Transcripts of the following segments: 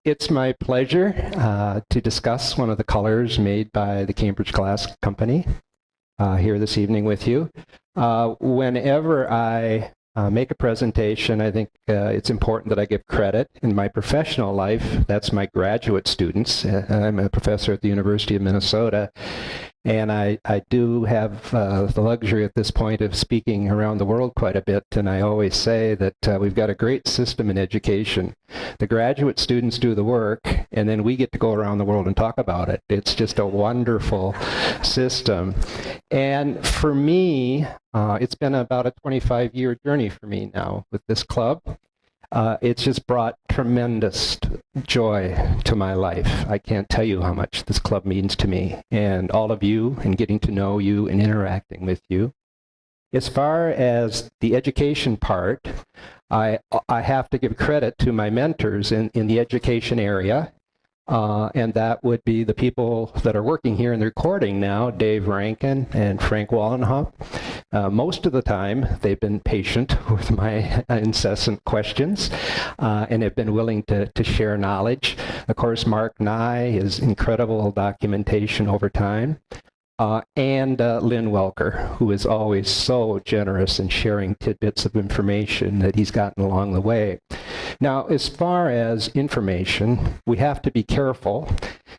It's my pleasure to discuss one of the colors made by the Cambridge Glass Company here this evening with you. Whenever I make a presentation, I think it's important that I give credit. In my professional life, that's my graduate students. I'm a professor at the University of Minnesota, and I do have the luxury at this point of speaking around the world quite a bit, and I always say that we've got a great system in education. The graduate students do the work, and then we get to go around the world and talk about it. It's just a wonderful system. And for me, it's been about a 25-year journey for me now with this club. It's just brought tremendous joy to my life. I can't tell you how much this club means to me and all of you, and getting to know you and interacting with you. As far as the education part, I have to give credit to my mentors in the education area, and that would be the people that are working here in the recording now, Dave Rankin and Frank Wallenhop. Most of the time, they've been patient with my incessant questions and have been willing to share knowledge. Of course, Mark Nye, his incredible documentation over time. And Lynn Welker, who is always so generous in sharing tidbits of information that he's gotten along the way. Now, as far as information, we have to be careful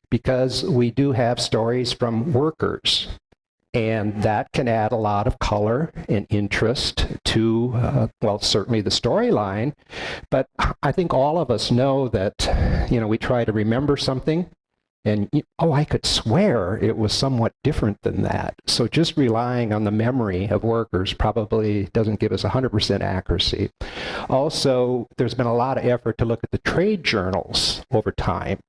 because we do have stories from workers, and that can add a lot of color and interest to, well, certainly the storyline. But I think all of us know that, we try to remember something, and, I could swear it was somewhat different than that. So just relying on the memory of workers probably doesn't give us 100% accuracy. Also, there's been a lot of effort to look at the trade journals over time.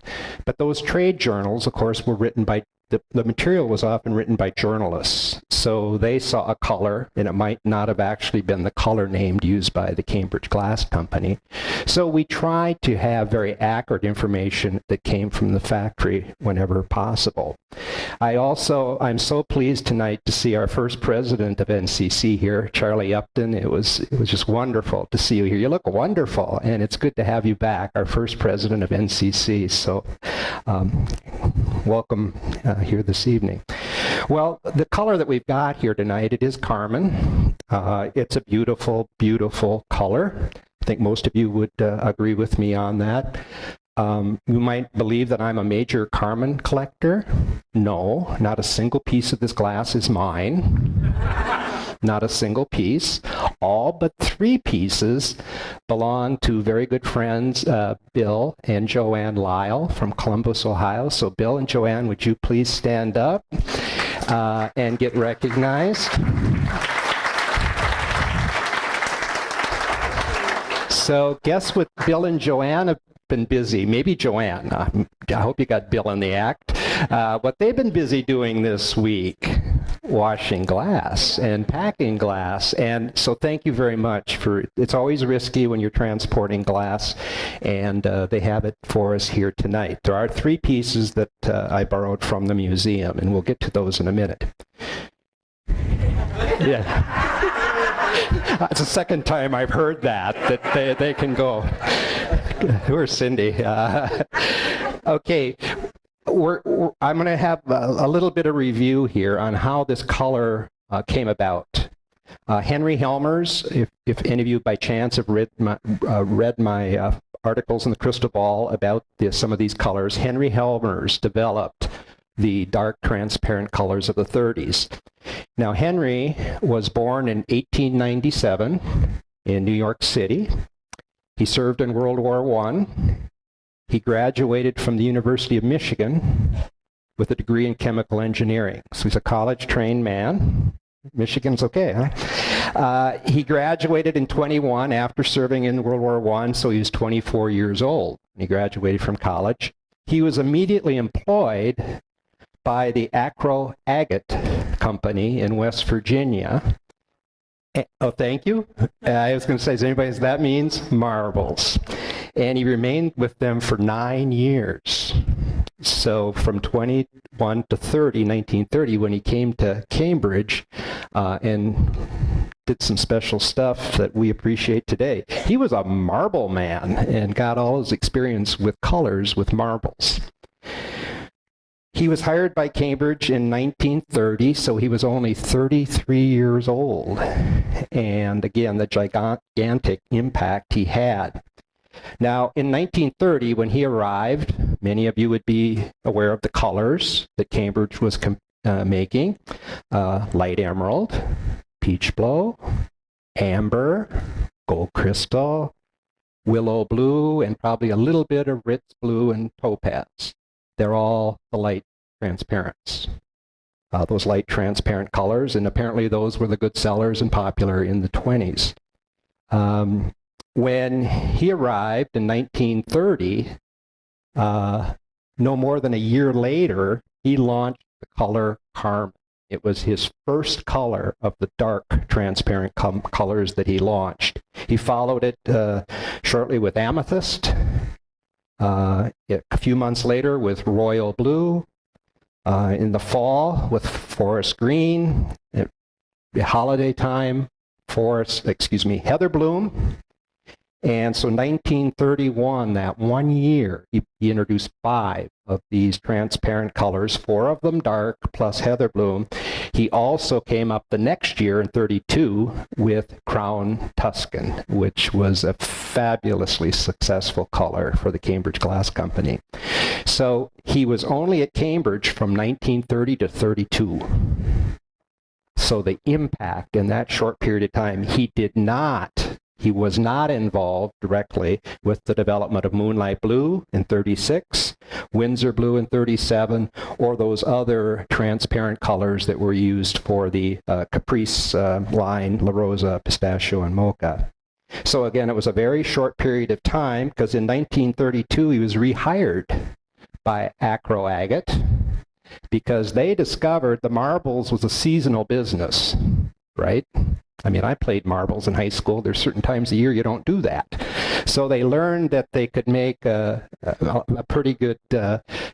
But those trade journals, of course, were written by, the material was often written by journalists. So they saw a color, and it might not have actually been the color named used by the Cambridge Glass Company. So we tried to have very accurate information that came from the factory whenever possible. I'm so pleased tonight to see our first president of NCC here, Charlie Upton. It was just wonderful to see you here. You look wonderful, and it's good to have you back, our first president of NCC. So welcome here this evening. Well, the color that we've got here tonight, it is Carmen. It's a beautiful, beautiful color. I think most of you would agree with me on that. You might believe that I'm a major Carmen collector. No, not a single piece of this glass is mine. Not a single piece. All but 3 pieces belong to very good friends, Bill and Joanne Lyle from Columbus, Ohio. So Bill and Joanne, would you please stand up and get recognized? So guess what Bill and Joanne have been busy, maybe Joanne, I hope you got Bill in the act, what they've been busy doing this week, washing glass and packing glass. And so thank you very much it's always risky when you're transporting glass, and they have it for us here tonight. There are 3 pieces that I borrowed from the museum, and we'll get to those in a minute. Yeah. It's the second time I've heard that they can go. Where's Cindy? Okay, I'm going to have a little bit of review here on how this color came about. Henry Helmers, if any of you by chance have read my articles in the Crystal Ball about some of these colors, Henry Helmers developed the dark transparent colors of the 30s. Now, Henry was born in 1897 in New York City. He served in World War I. He graduated from the University of Michigan with a degree in chemical engineering. So he's a college-trained man. Michigan's okay, huh? He graduated in 21 after serving in World War I, so he was 24 years old. He graduated from college. He was immediately employed by the Acro Agate Company in West Virginia. Oh, thank you. I was going to say, that means marbles. And he remained with them for 9 years. So from 21 to 1930, when he came to Cambridge and did some special stuff that we appreciate today. He was a marble man and got all his experience with colors with marbles. He was hired by Cambridge in 1930, so he was only 33 years old. And again, the gigantic impact he had. Now, in 1930, when he arrived, many of you would be aware of the colors that Cambridge was making. Light emerald, peach blow, amber, gold crystal, willow blue, and probably a little bit of Ritz blue and topaz. They're all the light transparents. Those light transparent colors, and apparently those were the good sellers and popular in the 20s. When he arrived in 1930, no more than a year later, he launched the color Carmen. It was his first color of the dark transparent colors that he launched. He followed it shortly with amethyst, a few months later with royal blue, in the fall with forest green, at holiday time, heather bloom. And so 1931, that 1 year, he introduced 5 of these transparent colors, 4 of them dark, plus heather bloom. He also came up the next year in 32 with Crown Tuscan, which was a fabulously successful color for the Cambridge Glass Company. So he was only at Cambridge from 1930 to 32. So the impact in that short period of time, he was not involved directly with the development of Moonlight Blue in 36, Windsor Blue in 37, or those other transparent colors that were used for the Caprice line, La Rosa, Pistachio, and Mocha. So again, it was a very short period of time, because in 1932 he was rehired by Acro Agate, because they discovered the marbles was a seasonal business, right? I mean, I played marbles in high school. There's certain times a year you don't do that. So they learned that they could make a pretty good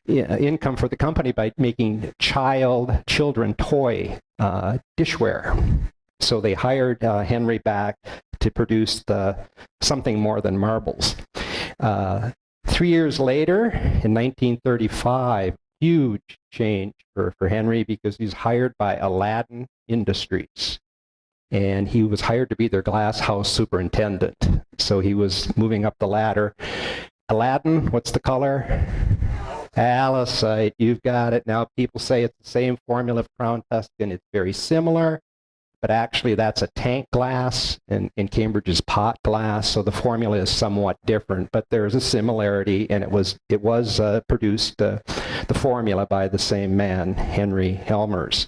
income for the company by making children toy dishware. So they hired Henry back to produce something more than marbles. 3 years later, in 1935, huge change for Henry, because he's hired by Aladdin Industries. And he was hired to be their glass house superintendent. So he was moving up the ladder. Aladdin, what's the color? Alicite, you've got it. Now people say it's the same formula of Crown Tuscan. It's very similar, but actually that's a tank glass, and in Cambridge's pot glass, so the formula is somewhat different, but there's a similarity, and it was produced, the formula, by the same man, Henry Helmers.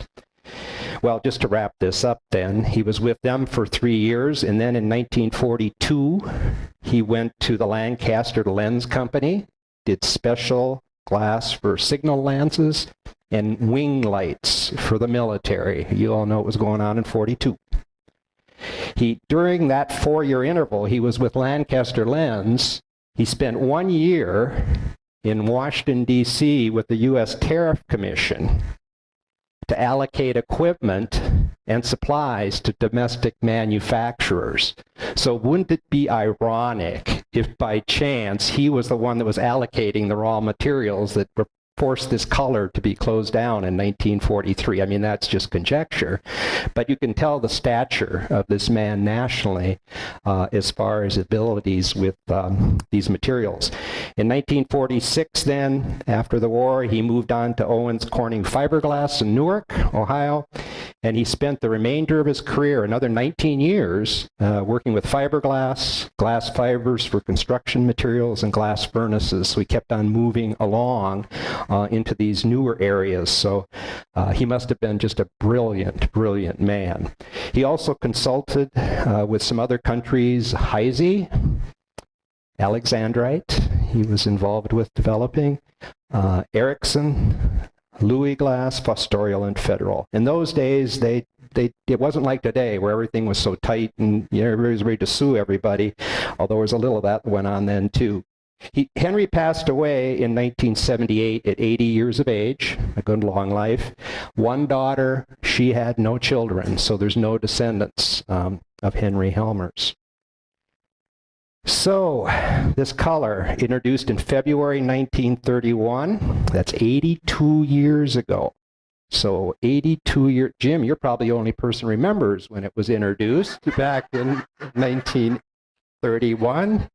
Well, just to wrap this up then, he was with them for 3 years, and then in 1942, he went to the Lancaster Lens Company, did special glass for signal lenses and wing lights for the military. You all know what was going on in 42. During that 4-year interval, he was with Lancaster Lens. He spent 1 year in Washington, D.C. with the U.S. Tariff Commission to allocate equipment and supplies to domestic manufacturers. So wouldn't it be ironic if by chance he was the one that was allocating the raw materials that forced this color to be closed down in 1943? I mean, that's just conjecture, but you can tell the stature of this man nationally as far as abilities with these materials. In 1946 then, after the war, he moved on to Owens Corning Fiberglass in Newark, Ohio, and he spent the remainder of his career, another 19 years, working with fiberglass, glass fibers for construction materials, and glass furnaces. So he kept on moving along into these newer areas. So he must have been just a brilliant, brilliant man. He also consulted with some other countries, Heisey, Alexandrite, he was involved with developing, Ericsson, Louis Glass, Fostorial, and Federal. In those days, it wasn't like today where everything was so tight and everybody was ready to sue everybody, although there was a little of that went on then too. Henry passed away in 1978 at 80 years of age, a good long life. One daughter, she had no children, so there's no descendants of Henry Helmers. So, this color, introduced in February 1931, that's 82 years ago. So 82 years, Jim, you're probably the only person who remembers when it was introduced back in 1931.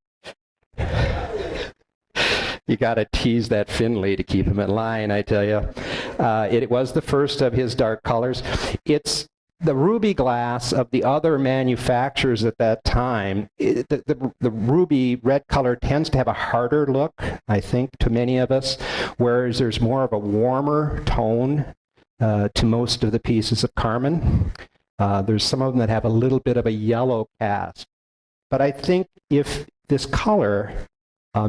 You got to tease that Finley to keep him in line, I tell you. It was the first of his dark colors. It's the ruby glass of the other manufacturers at that time. The ruby red color tends to have a harder look, I think, to many of us, whereas there's more of a warmer tone to most of the pieces of Carmen. There's some of them that have a little bit of a yellow cast. But I think if this color,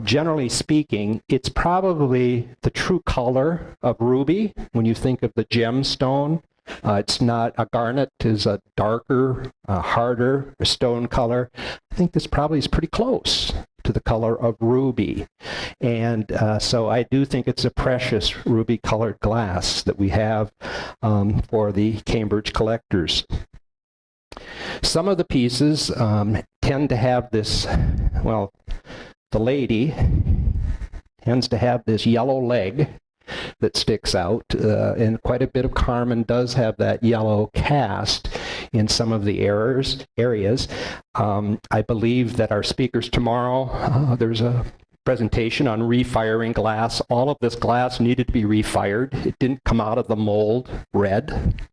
generally speaking, it's probably the true color of ruby when you think of the gemstone. It's not, a garnet is a darker, harder stone color. I think this probably is pretty close to the color of ruby. And so I do think it's a precious ruby colored glass that we have for the Cambridge collectors. Some of the pieces tend to have this, well, the lady tends to have this yellow leg that sticks out, and quite a bit of Carmen does have that yellow cast in some of the areas. I believe that our speakers tomorrow, there's a presentation on refiring glass. All of this glass needed to be refired. It didn't come out of the mold red.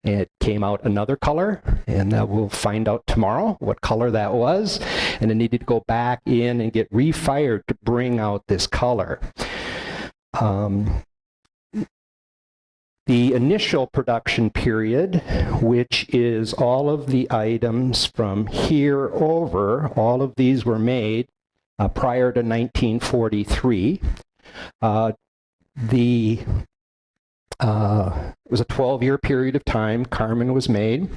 It came out another color, and we'll find out tomorrow what color that was. And it needed to go back in and get refired to bring out this color. The initial production period, which is all of the items from here over, all of these were made prior to 1943. It was a 12-year period of time Carmen was made.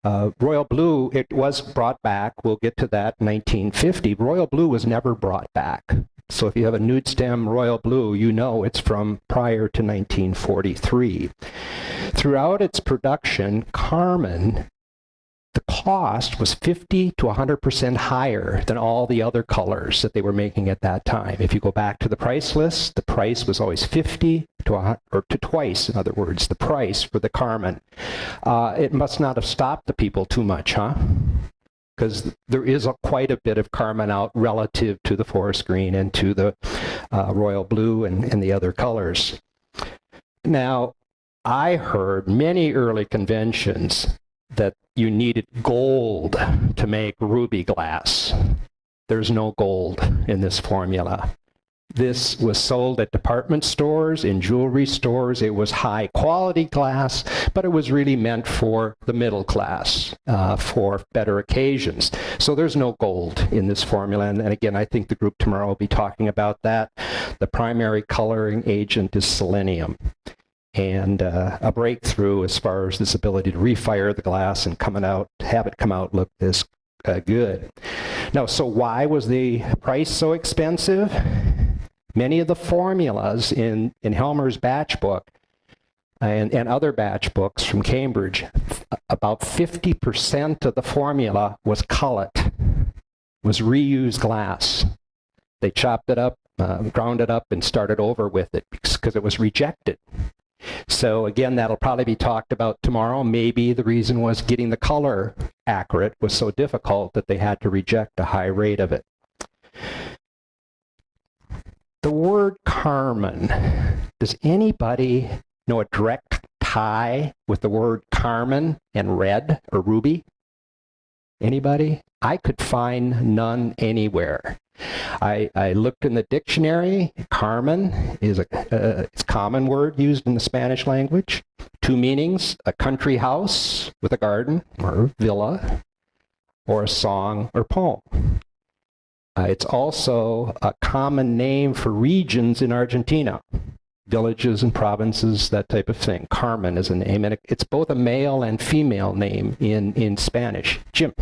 Royal Blue, it was brought back. We'll get to that in 1950. Royal Blue was never brought back. So if you have a nude stem Royal Blue, you know it's from prior to 1943. Throughout its production, Carmen, the cost was 50 to 100% higher than all the other colors that they were making at that time. If you go back to the price list, the price was always 50 to twice, in other words, the price for the Carmen. It must not have stopped the people too much, huh? Because there is quite a bit of Carmen out relative to the forest green and to the royal blue and the other colors. Now, I heard many early conventions that you needed gold to make ruby glass. There's no gold in this formula. This was sold at department stores, in jewelry stores. It was high quality glass, but it was really meant for the middle class, for better occasions. So there's no gold in this formula. And again, I think the group tomorrow will be talking about that. The primary coloring agent is selenium. And a breakthrough as far as this ability to refire the glass and have it come out look this good. Now, so why was the price so expensive? Many of the formulas in Helmer's batch book and other batch books from Cambridge, about 50% of the formula was cullet, was reused glass. They chopped it up, ground it up, and started over with it because it was rejected. So again, that'll probably be talked about tomorrow. Maybe the reason was getting the color accurate was so difficult that they had to reject a high rate of it. The word Carmen, does anybody know a direct tie with the word Carmen and red or ruby? Anybody? I could find none anywhere. I looked in the dictionary. Carmen is it's a common word used in the Spanish language. Two meanings: a country house with a garden or villa, or a song or poem. It's also a common name for regions in Argentina, villages and provinces, that type of thing. Carmen is a name, and it's both a male and female name in Spanish. Jim.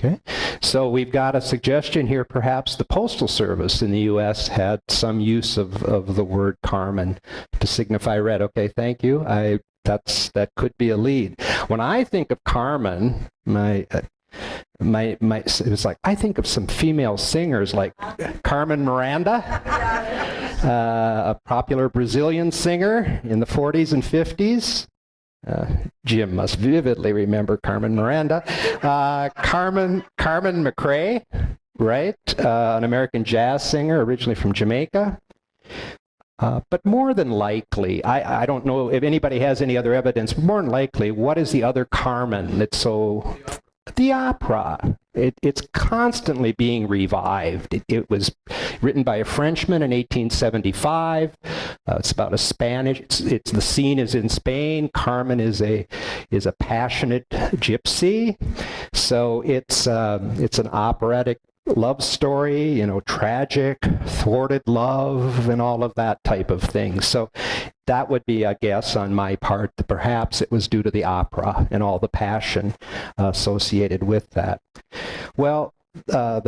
Okay, so we've got a suggestion here. Perhaps the Postal Service in the U.S. had some use of the word Carmen to signify red. Okay, thank you. That could be a lead. When I think of Carmen, it was like I think of some female singers like Carmen Miranda, a popular Brazilian singer in the 40s and 50s. Jim must vividly remember Carmen Miranda. Carmen McRae, right? An American jazz singer originally from Jamaica. But more than likely, I don't know if anybody has any other evidence, more than likely, what is the other Carmen that's so... The opera. It's constantly being revived. It was written by a Frenchman in 1875. It's about a Spanish. The scene is in Spain. Carmen is a passionate gypsy. So it's an operatic love story, you know, tragic, thwarted love, and all of that type of thing. So that would be a guess on my part that perhaps it was due to the opera and all the passion associated with that. Well, the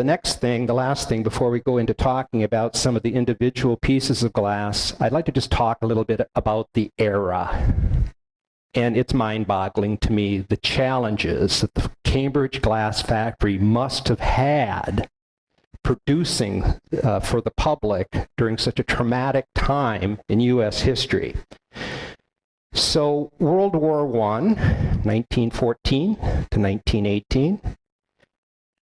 last thing before we go into talking about some of the individual pieces of glass, I'd like to just talk a little bit about the era. And it's mind-boggling to me, the challenges that the Cambridge glass factory must have had producing for the public during such a traumatic time in U.S. history. So World War I, 1914 to 1918,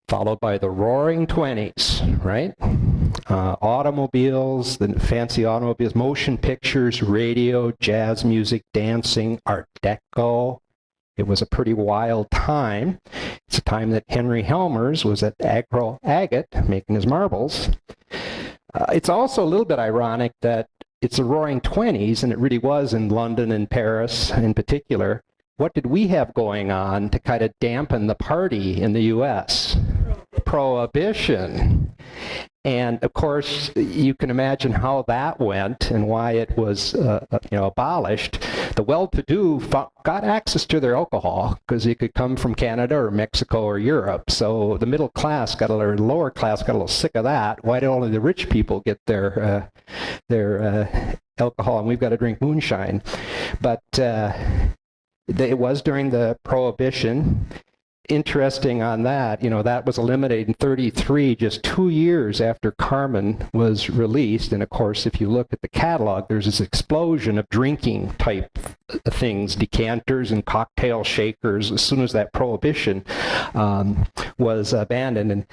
followed by the Roaring Twenties, right? Automobiles, the fancy automobiles, motion pictures, radio, jazz music, dancing, Art Deco. It was a pretty wild time. It's a time that Henry Helmers was at Agate making his marbles. It's also a little bit ironic that it's the Roaring Twenties, and it really was in London and Paris in particular. What did we have going on to kind of dampen the party in the U.S.? Prohibition. And of course, you can imagine how that went and why it was abolished. The well-to-do got access to their alcohol because you could come from Canada or Mexico or Europe. So the middle class or lower class got a little sick of that. Why do only the rich people get their alcohol and we've got to drink moonshine? But it was during the Prohibition. Interesting on that, that was eliminated in 1933, just 2 years after Carmen was released. And of course, if you look at the catalog, there's this explosion of drinking type things, decanters and cocktail shakers, as soon as that Prohibition was abandoned. And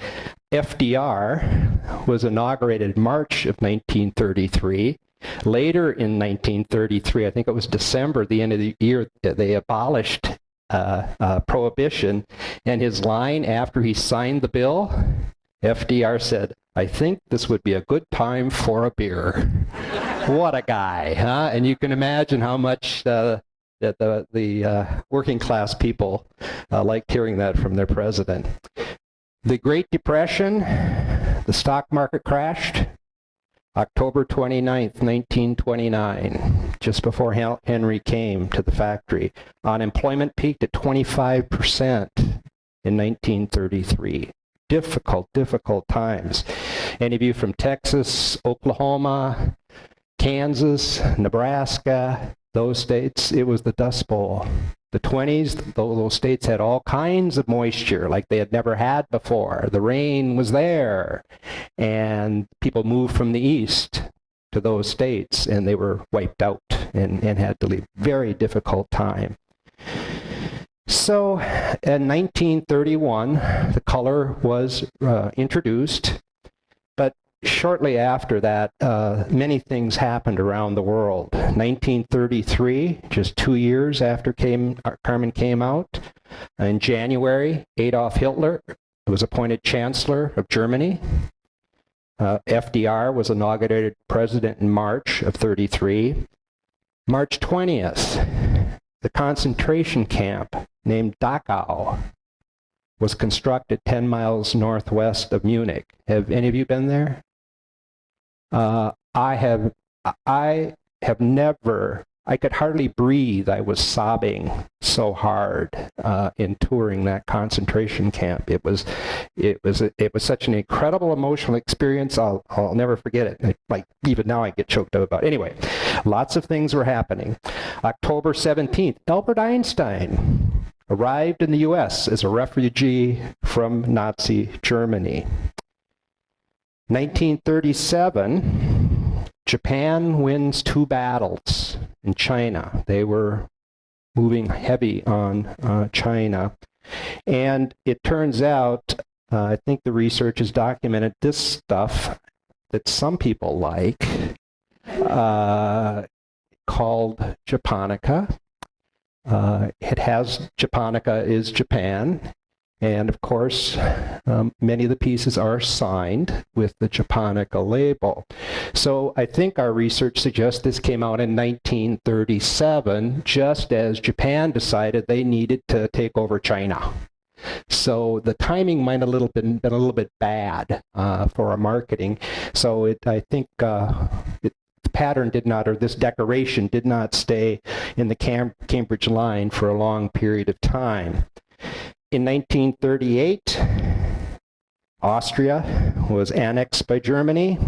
FDR was inaugurated in March of 1933. Later in 1933, I think it was December, the end of the year, they abolished Prohibition, and his line after he signed the bill, FDR said, "I think this would be a good time for a beer." What a guy, huh? And you can imagine how much that the working class people liked hearing that from their president. The Great Depression, the stock market crashed. October 29th, 1929, just before Henry came to the factory. Unemployment peaked at 25% in 1933. Difficult times. Any of you from Texas, Oklahoma, Kansas, Nebraska, those states, it was the Dust Bowl. The 20s, those states had all kinds of moisture like they had never had before. The rain was there, and people moved from the east to those states, and they were wiped out and had to leave. Very difficult time. So in 1931, the color was introduced, but shortly after that, many things happened around the world. 1933, just 2 years after Carmen came out, in January, Adolf Hitler was appointed Chancellor of Germany. FDR was inaugurated president in March of 1933. March 20th, the concentration camp named Dachau was constructed 10 miles northwest of Munich. Have any of you been there? I have never, I could hardly breathe. I was sobbing so hard in touring that concentration camp. It was such an incredible emotional experience. I'll never forget it. Like even now I get choked up about it. Anyway, lots of things were happening. October 17th, Albert Einstein arrived in the U.S. as a refugee from Nazi Germany. 1937, Japan wins 2 battles in China. They were moving heavy on China. And it turns out, I think the research has documented this stuff that some people like, called japonica. It has, japonica is Japan. And of course, many of the pieces are signed with the Japonica label. So I think our research suggests this came out in 1937, just as Japan decided they needed to take over China. So the timing might have been a little bit bad for our marketing. So I think the pattern did not, or this decoration did not stay in the Cambridge line for a long period of time. In 1938, Austria was annexed by Germany.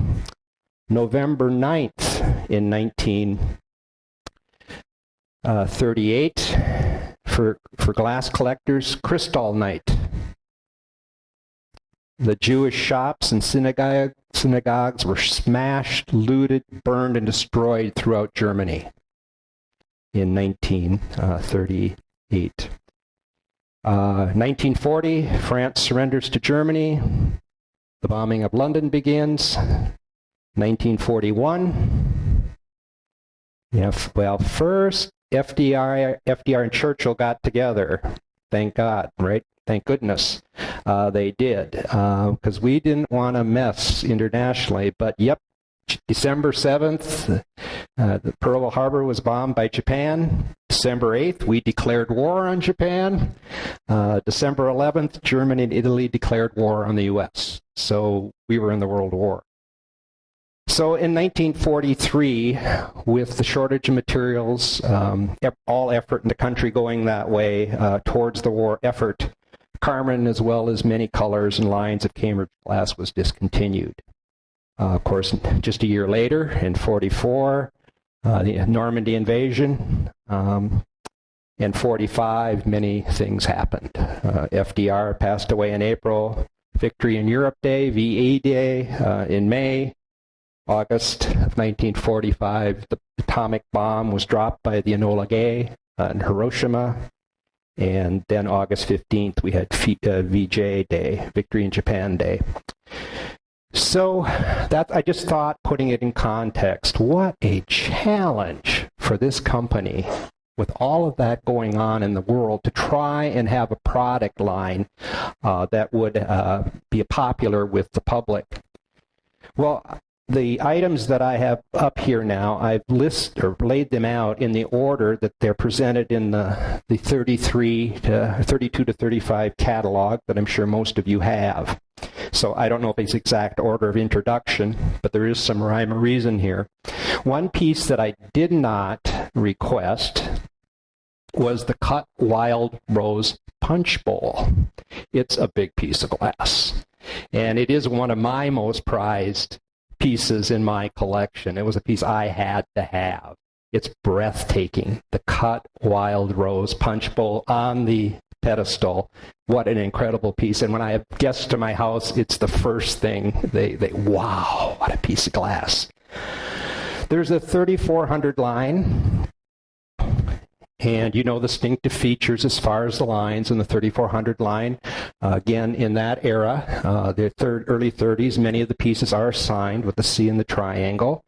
November 9th in 1938, for glass collectors, Kristallnacht. The Jewish shops and synagogues were smashed, looted, burned, and destroyed throughout Germany in 1938. 1940, France surrenders to Germany. The bombing of London begins. 1941. First, FDR and Churchill got together. Thank God, right? Thank goodness they did, because we didn't want to mess internationally. But yep, December 7th, the Pearl Harbor was bombed by Japan. December 8th, we declared war on Japan. December 11th, Germany and Italy declared war on the U.S. So we were in the World War. So in 1943, with the shortage of materials, all effort in the country going that way towards the war effort, Carmen, as well as many colors and lines of Cambridge glass, was discontinued. Of course, just a year later, in 1944, the Normandy invasion, in 1945, many things happened. FDR passed away in April, Victory in Europe Day, VE Day in May. August of 1945, the atomic bomb was dropped by the Enola Gay in Hiroshima. And then August 15th, we had VJ Day, Victory in Japan Day. So that, I just thought, putting it in context, what a challenge for this company with all of that going on in the world to try and have a product line that would be popular with the public. Well, the items that I have up here now, I've listed or laid them out in the order that they're presented in the 32 to 35 catalog that I'm sure most of you have. So I don't know if it's exact order of introduction, but there is some rhyme or reason here. One piece that I did not request was the cut wild rose punch bowl. It's a big piece of glass, and it is one of my most prized pieces in my collection. It was a piece I had to have. It's breathtaking. The cut wild rose punch bowl on the pedestal. What an incredible piece. And when I have guests to my house, it's the first thing they wow, what a piece of glass. There's a 3400 line. And you know the distinctive features as far as the lines in the 3400 line. Again, in that era, the early 30s, many of the pieces are signed with the C and the triangle.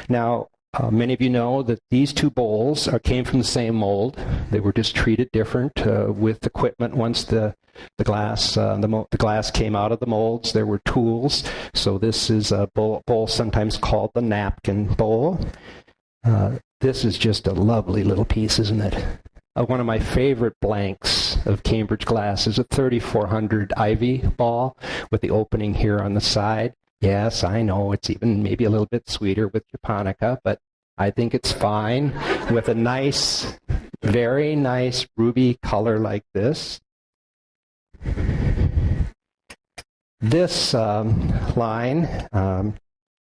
Now, many of you know that these two bowls came from the same mold. They were just treated different with equipment. Once the glass came out of the molds, there were tools. So this is a bowl sometimes called the napkin bowl. This is just a lovely little piece, isn't it? One of my favorite blanks of Cambridge glass is a 3400 Ivy ball with the opening here on the side. Yes, I know it's even maybe a little bit sweeter with japonica, but I think it's fine with a nice, very nice ruby color like this. This line,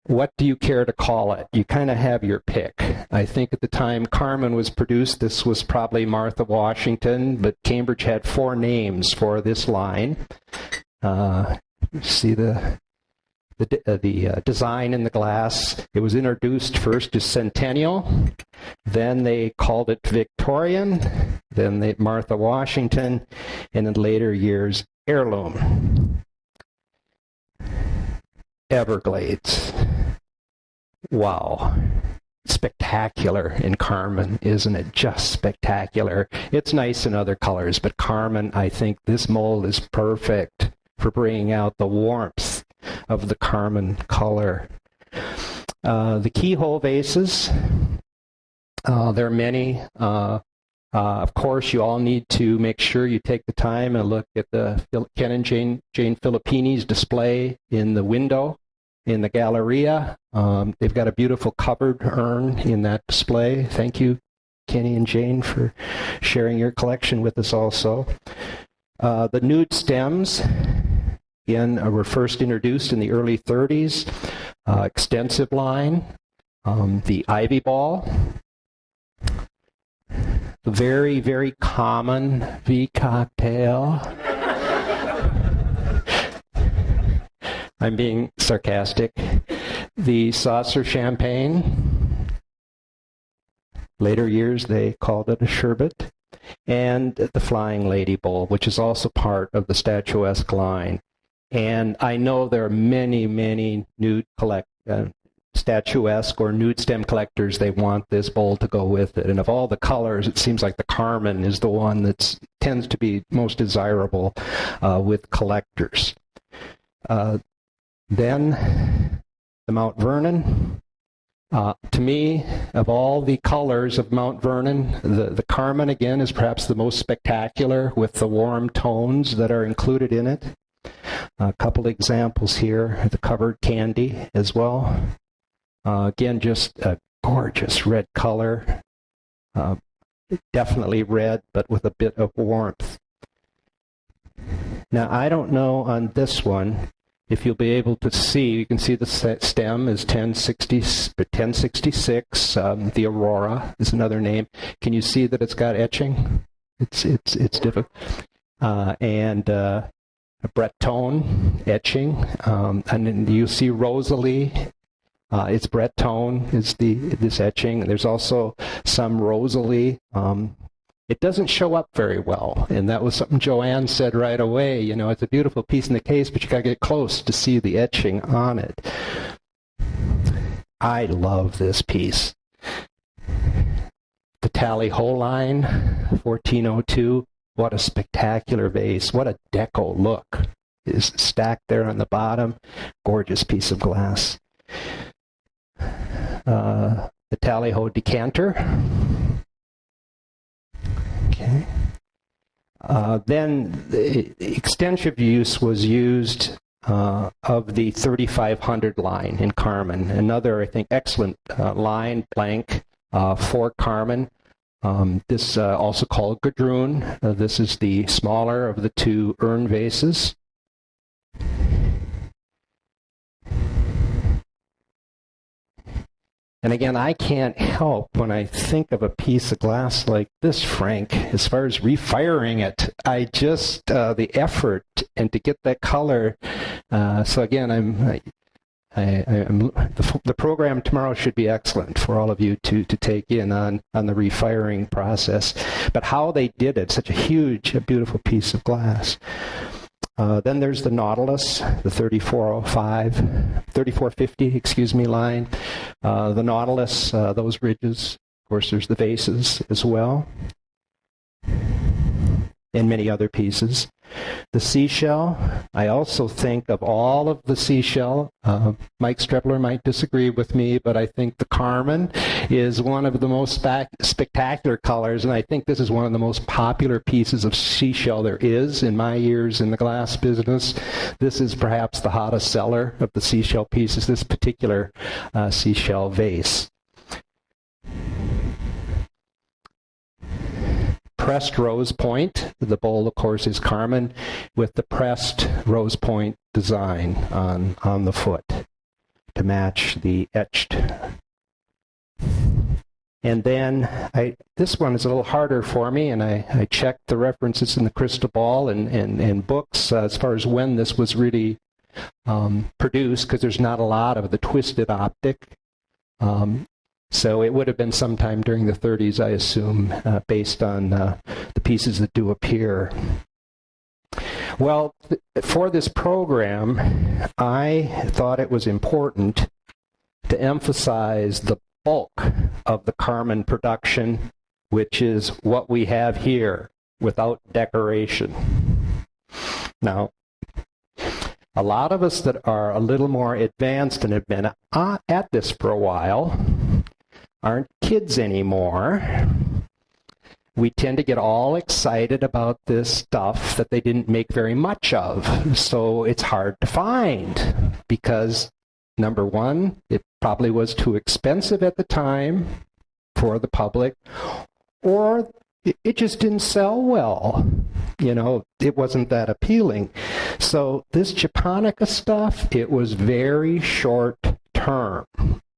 what do you care to call it? You kind of have your pick. I think at the time Carmen was produced, this was probably Martha Washington, but Cambridge had 4 names for this line. See the design in the glass. It was introduced first as Centennial, then they called it Victorian, then Martha Washington, and in later years, Heirloom. Everglades. Wow. Spectacular in Carmen, isn't it? Just spectacular. It's nice in other colors, but Carmen, I think this mold is perfect for bringing out the warmth of the Carmen color. The keyhole vases, there are many. Of course, you all need to make sure you take the time and look at the Ken and Jane Filippini's display in the window in the Galleria. They've got a beautiful covered urn in that display. Thank you, Kenny and Jane, for sharing your collection with us also. The nude stems, again, were first introduced in the early 30s. Extensive line. The ivy ball. The very, very common V cocktail. I'm being sarcastic. The saucer champagne. Later years, they called it a sherbet. And the Flying Lady Bowl, which is also part of the statuesque line. And I know there are many, many nude statuesque or nude stem collectors. They want this bowl to go with it. And of all the colors, it seems like the Carmen is the one that tends to be most desirable with collectors. Then the Mount Vernon. To me, of all the colors of Mount Vernon, the Carmen, again, is perhaps the most spectacular with the warm tones that are included in it. A couple examples here, the covered candy as well. Again, just a gorgeous red color. Definitely red, but with a bit of warmth. Now, I don't know on this one if you'll be able to see. You can see the stem is 1066. The Aurora is another name. Can you see that it's got etching? It's difficult. And Breton etching. And then you see Rosalie. It's Breton is this etching. There's also some Rosalie. It doesn't show up very well, and that was something Joanne said right away. You know, it's a beautiful piece in the case, but you got to get close to see the etching on it. I love this piece. The Tally Ho line, 1402. What a spectacular vase. What a deco look. Is stacked there on the bottom. Gorgeous piece of glass. The Tally Ho decanter. Okay. Then the extensive use was used of the 3500 line in Carmen. Another, I think, excellent line, blank, for Carmen. This also called Gadroon. This is the smaller of the two urn vases. And again, I can't help when I think of a piece of glass like this, Frank, as far as refiring it, I just, the effort and to get that color. So again, the program tomorrow should be excellent for all of you to take in on the refiring process. But how they did it, such a huge, a beautiful piece of glass. Then there's the Nautilus, the 3450, line. The Nautilus, those ridges. Of course, there's the vases as well. And many other pieces. The seashell, I also think of all of the seashell, Mike Strebler might disagree with me, but I think the Carmen is one of the most spectacular colors, and I think this is one of the most popular pieces of seashell there is in my years in the glass business. This is perhaps the hottest seller of the seashell pieces, this particular seashell vase. Pressed rose point. The bowl, of course, is Carmen with the pressed rose point design on the foot to match the etched. And then this one is a little harder for me, and I checked the references in the crystal ball and books as far as when this was really produced, because there's not a lot of the twisted optic. So it would have been sometime during the 30s, I assume, based on the pieces that do appear. Well, for this program, I thought it was important to emphasize the bulk of the Carmen production, which is what we have here without decoration. Now, a lot of us that are a little more advanced and have been at this for a while aren't kids anymore. We tend to get all excited about this stuff that they didn't make very much of. So it's hard to find because, number one, it probably was too expensive at the time for the public, or it just didn't sell well. You know, it wasn't that appealing. So this Japonica stuff, it was very short term.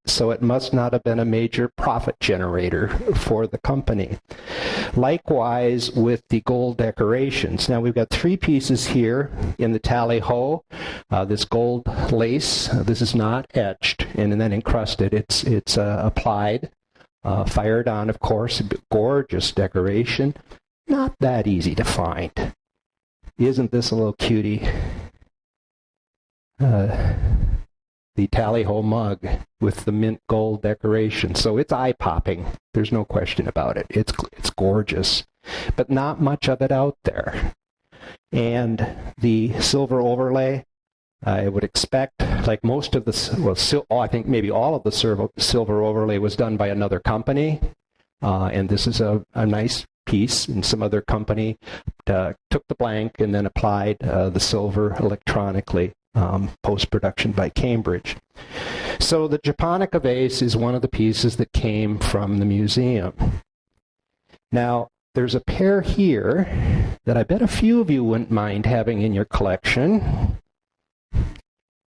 So it must not have been a major profit generator for the company. Likewise with the gold decorations. Now we've got 3 pieces here in the tally-ho. This gold lace, this is not etched and then encrusted. It's applied, fired on, of course. Gorgeous decoration. Not that easy to find. Isn't this a little cutie? The tally-ho mug with the mint gold decoration. So it's eye-popping. There's no question about it. It's gorgeous, but not much of it out there. And the silver overlay, I would expect, like most of the, I think maybe all of the silver overlay was done by another company. And this is a nice piece, and some other company took the blank and then applied the silver electronically. Post-production by Cambridge. So the Japonica vase is one of the pieces that came from the museum. Now, there's a pair here that I bet a few of you wouldn't mind having in your collection.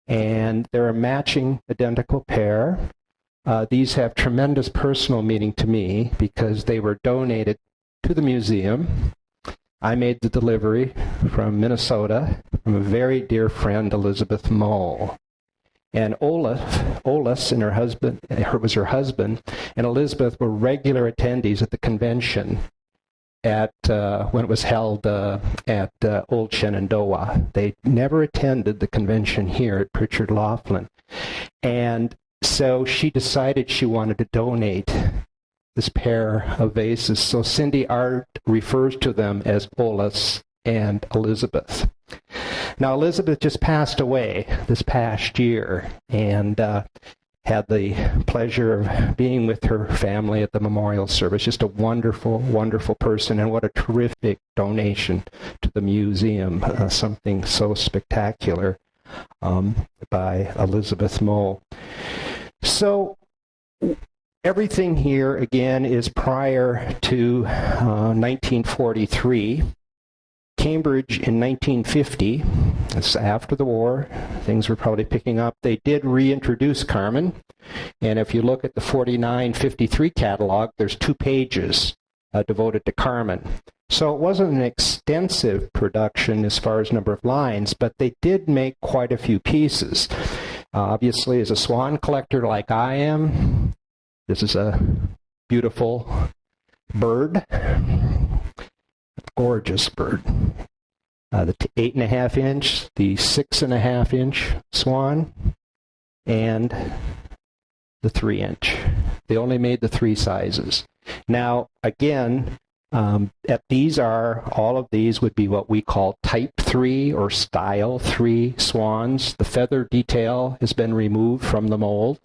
And they're a matching identical pair. These have tremendous personal meaning to me because they were donated to the museum. I made the delivery from Minnesota from a very dear friend, Elizabeth Moe. And Olaf and her husband, was her husband, and Elizabeth were regular attendees at the convention at when it was held at Old Shenandoah. They never attended the convention here at Pritchard Laughlin. And so she decided she wanted to donate this pair of vases. So Cindy Art refers to them as Olaf and Elizabeth. Now, Elizabeth just passed away this past year and had the pleasure of being with her family at the memorial service. Just a wonderful, wonderful person, and what a terrific donation to the museum. Something so spectacular by Elizabeth Moe. So, everything here, again, is prior to 1943. Cambridge in 1950, that's after the war, things were probably picking up. They did reintroduce Carmen, and if you look at the 49-53 catalog, there's 2 pages devoted to Carmen. So it wasn't an extensive production as far as number of lines, but they did make quite a few pieces. Obviously, as a swan collector like I am, this is a beautiful bird, gorgeous bird. The 8.5 inch, the 6.5 inch swan, and the 3 inch. They only made the 3 sizes. Now, again, all of these would be what we call type 3 or style 3 swans. The feather detail has been removed from the mold.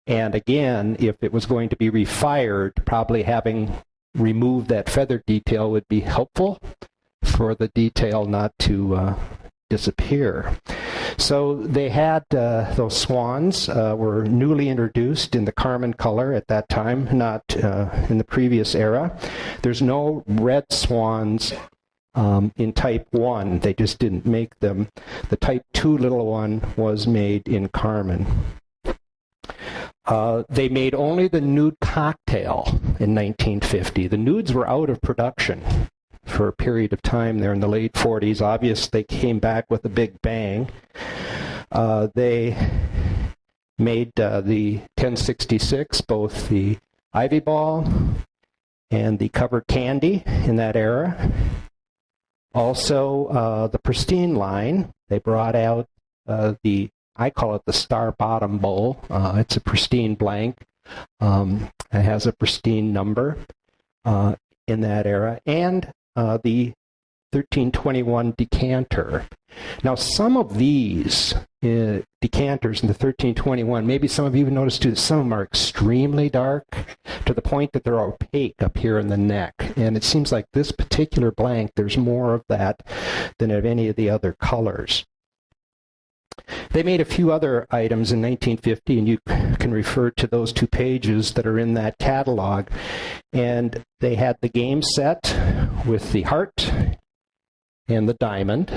And again, if it was going to be refired, probably having removed that feather detail would be helpful for the detail not to disappear. So they had those swans were newly introduced in the Carmen color at that time, not in the previous era. There's no red swans in Type 1. They just didn't make them. The Type 2 little one was made in Carmen. They made only the nude cocktail in 1950. The nudes were out of production for a period of time there in the late 40s. Obviously, they came back with a big bang. They made the 1066, both the Ivy Ball and the covered candy in that era. Also, the Pristine line. They brought out I call it the Star Bottom Bowl. It's a pristine blank. It has a pristine number in that era. And the 1321 decanter. Now, some of these decanters in the 1321, maybe some of you have noticed too, that some of them are extremely dark to the point that they're opaque up here in the neck. And it seems like this particular blank, there's more of that than of any of the other colors. They made a few other items in 1950, and you can refer to those 2 pages that are in that catalog. And they had the game set with the heart and the diamond.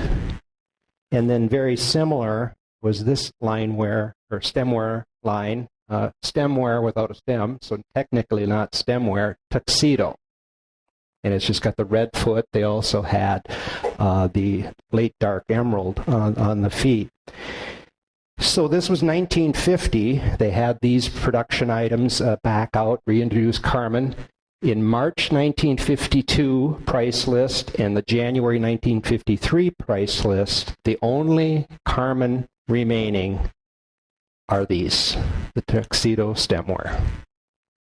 And then very similar was this lineware, or stemware line, stemware without a stem, so technically not stemware, tuxedo. And it's just got the red foot. They also had the late dark emerald on the feet. So this was 1950. They had these production items back out, reintroduced Carmen. In March 1952 price list and the January 1953 price list, the only Carmen remaining are these, the tuxedo stemware.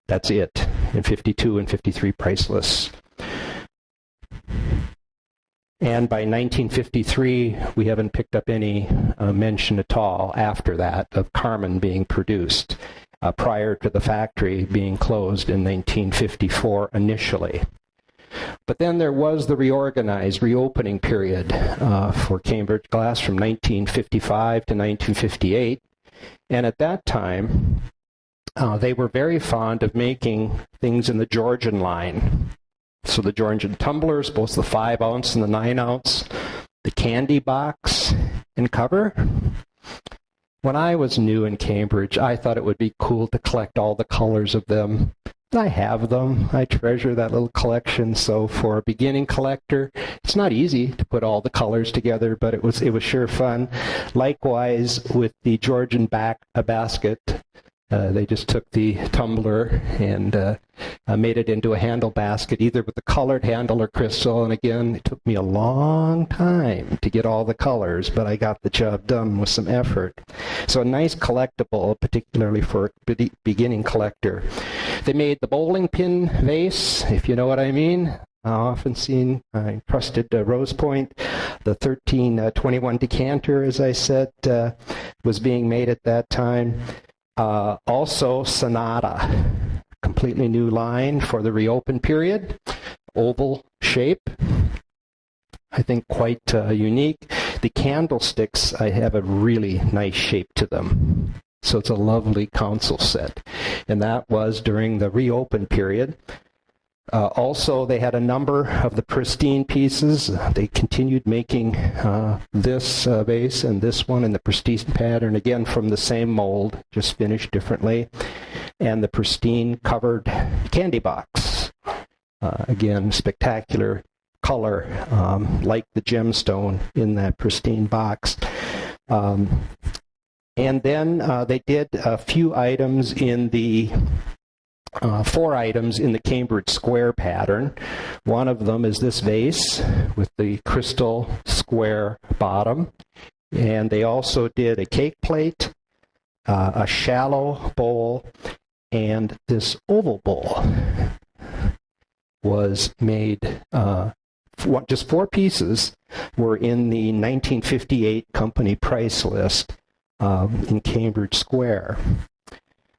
That's it in 52 and 53 price lists. And by 1953, we haven't picked up any mention at all after that of Carmen being produced, prior to the factory being closed in 1954 initially. But then there was the reopening period for Cambridge Glass from 1955 to 1958. And at that time, they were very fond of making things in the Georgian line. So the Georgian tumblers, both the 5-ounce and the 9-ounce, the candy box and cover. When I was new in Cambridge, I thought it would be cool to collect all the colors of them. I have them. I treasure that little collection. So for a beginning collector, it's not easy to put all the colors together, but it was sure fun. Likewise with the Georgian basket. They just took the tumbler and made it into a handle basket, either with the colored handle or crystal. And again, it took me a long time to get all the colors, but I got the job done with some effort. So a nice collectible, particularly for a beginning collector. They made the bowling pin vase, if you know what I mean. Often seen encrusted rose point. The 1321 decanter, as I said, was being made at that time. Also Sonata, completely new line for the reopen period, oval shape, I think quite unique. The candlesticks, I have a really nice shape to them. So it's a lovely console set. And that was during the reopen period. Also, they had a number of the pristine pieces. They continued making this vase and this one in the pristine pattern, again from the same mold, just finished differently. And the pristine covered candy box. Again, spectacular color, like the gemstone in that pristine box. And then they did a few items in the 4 items in the Cambridge square pattern. One of them is this vase with the crystal square bottom. And they also did a cake plate, a shallow bowl, and this oval bowl was made, just 4 pieces were in the 1958 company price list in Cambridge Square.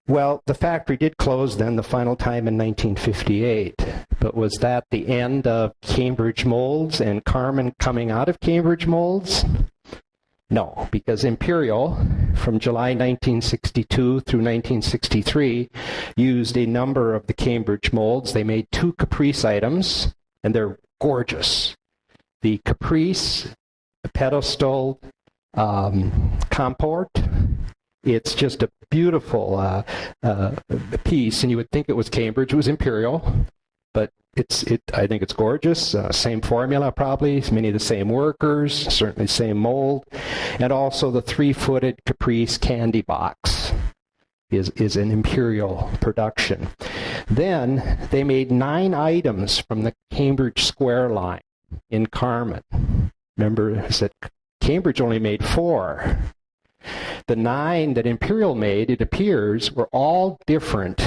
Well, the factory did close then the final time in 1958, but was that the end of Cambridge molds and Carmen coming out of Cambridge molds? No, because Imperial, from July 1962 through 1963, used a number of the Cambridge molds. They made 2 Caprice items, and they're gorgeous. The Caprice pedestal comport, it's just a beautiful piece, and you would think it was Cambridge. It was Imperial, but I think it's gorgeous. Same formula, probably. Many of the same workers, certainly same mold. And also the 3-footed Caprice candy box is an Imperial production. Then they made 9 items from the Cambridge Square line in Carmen. Remember, I said Cambridge only made 4. The 9 that Imperial made, it appears, were all different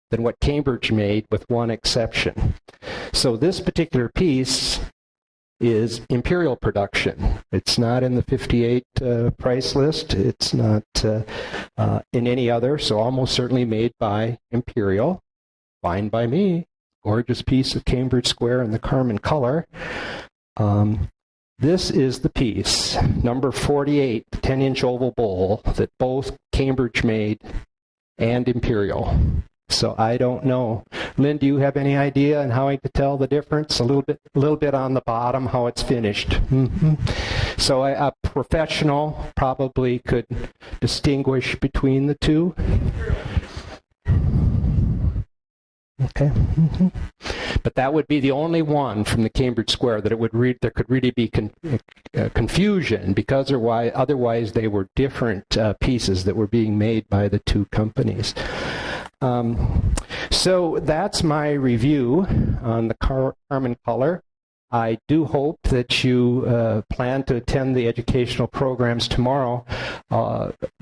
than what Cambridge made, with one exception. So this particular piece is Imperial production. It's not in the 58 price list. It's not in any other, so almost certainly made by Imperial. Fine by me. Gorgeous piece of Cambridge Square in the Carmen color. This is the piece, number 48, the 10-inch oval bowl that both Cambridge made and Imperial. So I don't know. Lynn, do you have any idea on how I could tell the difference? A little bit on the bottom, how it's finished. Mm-hmm. So a professional probably could distinguish between the two. Okay. Mm-hmm. But that would be the only one from the Cambridge Square that there could really be confusion, because otherwise they were different pieces that were being made by the 2 companies. So that's my review on the Carmen color. I do hope that you plan to attend the educational programs tomorrow.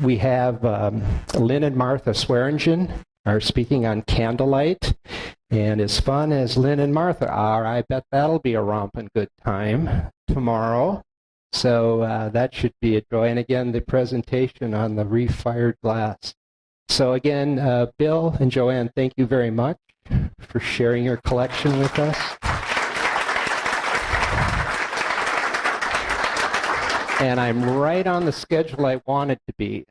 We have Lynn and Martha Swearingen are speaking on candlelight. And as fun as Lynn and Martha are, I bet that'll be a romping good time tomorrow. So that should be a joy. And again, the presentation on the refired glass. So again, Bill and Joanne, thank you very much for sharing your collection with us. And I'm right on the schedule I wanted to be.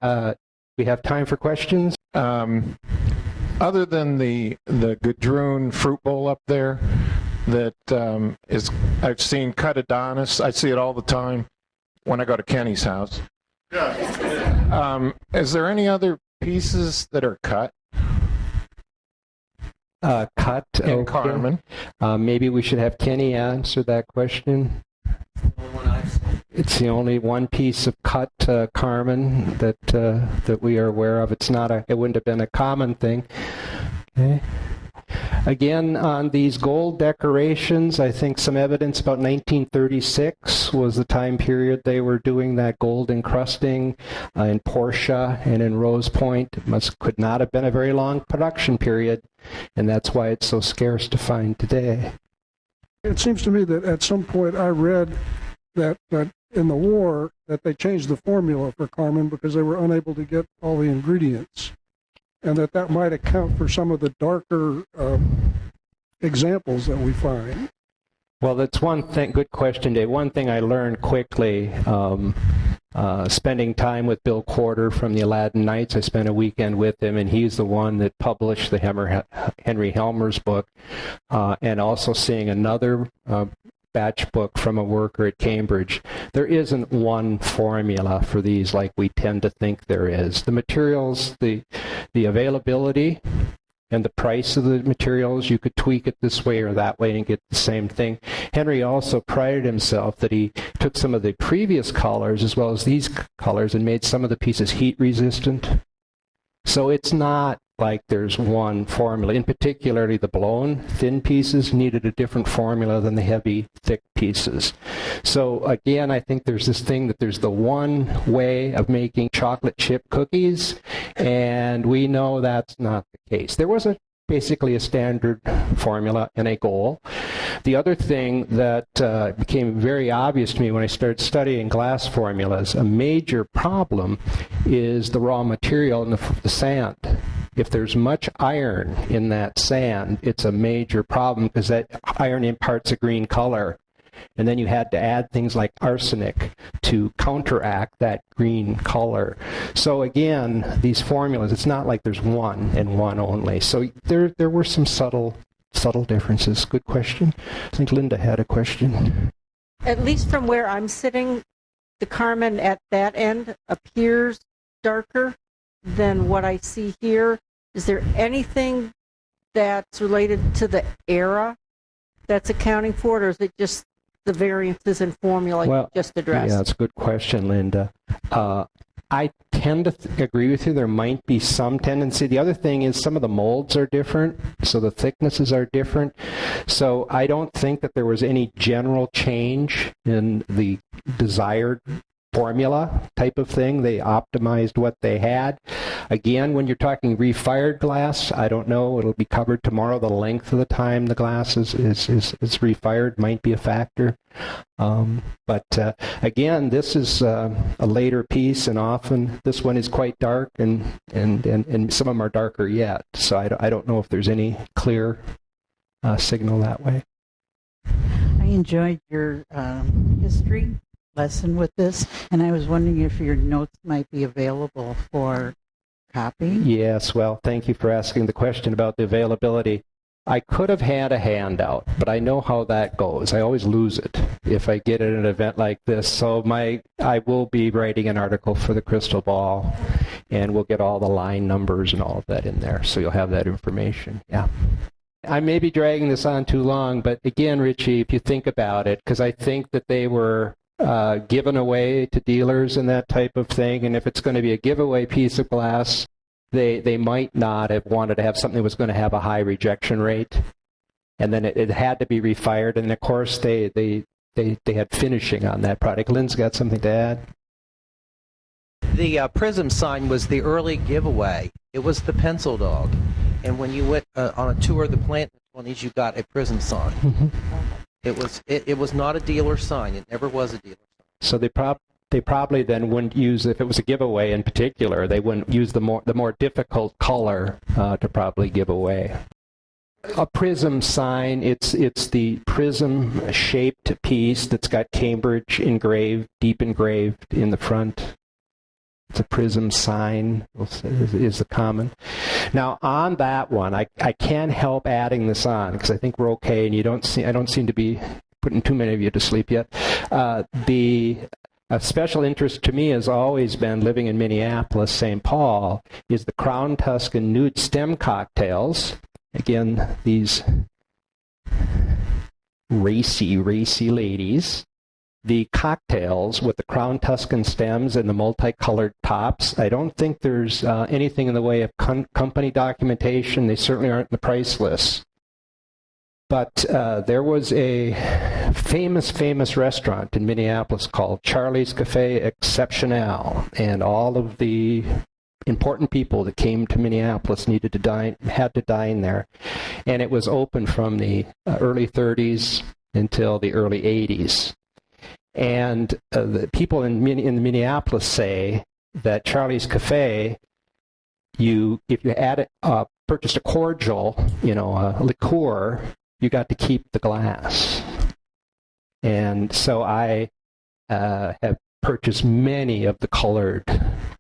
We have time for questions. Other than the Gadroon fruit bowl up there, that I've seen cut Adonis. I see it all the time when I go to Kenny's house. Is there any other pieces that are cut? Cut in Carmen. Maybe we should have Kenny answer that question. It's the only one piece of cut Carmen that we are aware of. It wouldn't have been a common thing. Okay. Again, on these gold decorations, I think some evidence about 1936 was the time period they were doing that gold encrusting in Portia and in Rose Point. Could not have been a very long production period, and that's why it's so scarce to find today. It seems to me that at some point I read that in the war that they changed the formula for Carmen because they were unable to get all the ingredients, and that might account for some of the darker examples that we find. Well, that's one thing. Good question, Dave. One thing I learned quickly, spending time with Bill Corder from the Aladdin Nights. I spent a weekend with him, and he's the one that published the Henry Helmer's book, and also seeing another batch book from a worker at Cambridge. There isn't one formula for these like we tend to think there is. The materials, the availability, and the price of the materials, you could tweak it this way or that way and get the same thing. Henry also prided himself that he took some of the previous colors as well as these colors and made some of the pieces heat resistant. So it's not like there's one formula. In particularly the blown thin pieces needed a different formula than the heavy thick pieces. So again, I think there's this thing that there's the one way of making chocolate chip cookies, and we know that's not the case. There was basically a standard formula and a goal. The other thing that became very obvious to me when I started studying glass formulas, a major problem is the raw material in the sand. If there's much iron in that sand, it's a major problem because that iron imparts a green color. and then you had to add things like arsenic to counteract that green color. So again, these formulas, it's not like there's one and one only. So there were some subtle differences. Good question. I think Linda had a question. At least from where I'm sitting, the Carmen at that end appears darker than what I see here. Is there anything that's related to the era that's accounting for it, or is it just the variances in formula you just addressed? Yeah, that's a good question, Linda. I tend to agree with you. There might be some tendency. The other thing is some of the molds are different, so the thicknesses are different. So I don't think that there was any general change in the desired formula type of thing. They optimized what they had. Again, when you're talking refired glass, I don't know. It'll be covered tomorrow. The length of the time the glass is refired might be a factor. But again, this is a later piece, and often this one is quite dark, and some of them are darker yet. So I don't know if there's any clear signal that way. I enjoyed your history lesson with this, and I was wondering if your notes might be available for copy. Yes, well, thank you for asking the question about the availability. I could have had a handout, but I know how that goes. I always lose it if I get at an event like this. So I will be writing an article for the Crystal Ball, and we'll get all the line numbers and all of that in there, so you'll have that information. Yeah. I may be dragging this on too long, but again, Richie, if you think about it, because I think that they were given away to dealers and that type of thing, and if it's going to be a giveaway piece of glass, they might not have wanted to have something that was going to have a high rejection rate, and then it had to be refired, and of course they had finishing on that product. Lynn's got something to add. The Prism sign was the early giveaway. It was the pencil dog, and when you went on a tour of the plant in the 20s, you got a Prism sign. Mm-hmm. It was not a dealer sign. It never was a dealer sign. So they probably then wouldn't use, if it was a giveaway in particular, they wouldn't use the more difficult color to probably give away. A prism sign, it's the prism shaped piece that's got Cambridge engraved, deep engraved in the front. It's a prism sign, is the common. Now on that one, I can't help adding this on because I think we're okay, and I don't seem to be putting too many of you to sleep yet. A special interest to me has always been, living in Minneapolis, St. Paul, is the Crown Tuscan nude stem cocktails. Again, these racy ladies. The cocktails with the Crown Tuscan stems and the multicolored tops. I don't think there's anything in the way of company documentation. They certainly aren't in the price list. But there was a famous restaurant in Minneapolis called Charlie's Cafe Exceptional, and all of the important people that came to Minneapolis had to dine there. And it was open from the early 30s until the early 80s. And the people in Minneapolis say that Charlie's Cafe, if you purchased a cordial, a liqueur, you got to keep the glass. And so I have purchased many of the colored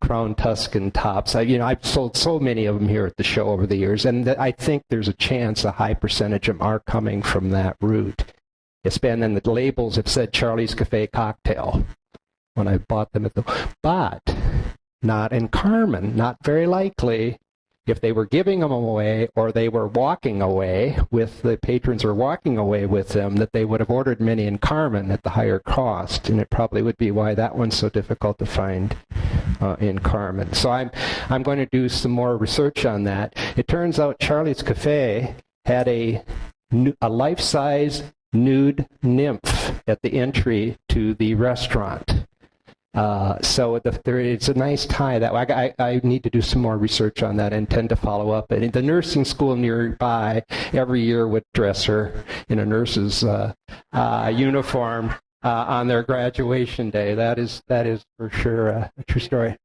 Crown Tuscan tops. I've sold so many of them here at the show over the years, and I think there's a chance a high percentage of them are coming from that route. And then the labels have said Charlie's Cafe cocktail when I bought them but not in Carmen, not very likely. If they were giving them away, or they were walking away with the patrons, or walking away with them, that they would have ordered many in Carmen at the higher cost, and it probably would be why that one's so difficult to find in Carmen. So I'm going to do some more research on that. It turns out Charlie's Cafe had a life-size nude nymph at the entry to the restaurant. So it's a nice tie that way. I need to do some more research on that and intend to follow up. And the nursing school nearby every year would dress her in a nurse's uniform on their graduation day. That is for sure a true story.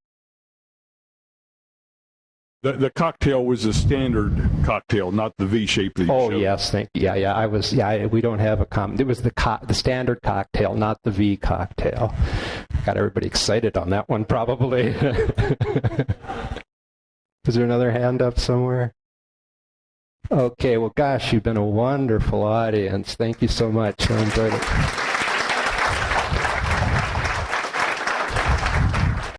The cocktail was a standard cocktail, not the V shape that you Oh showed. yes, thank you. Yeah. We don't have a it was the standard cocktail, not the V cocktail. Got everybody excited on that one, probably. Is there another hand up somewhere? Okay. Well, gosh, you've been a wonderful audience. Thank you so much. I enjoyed it.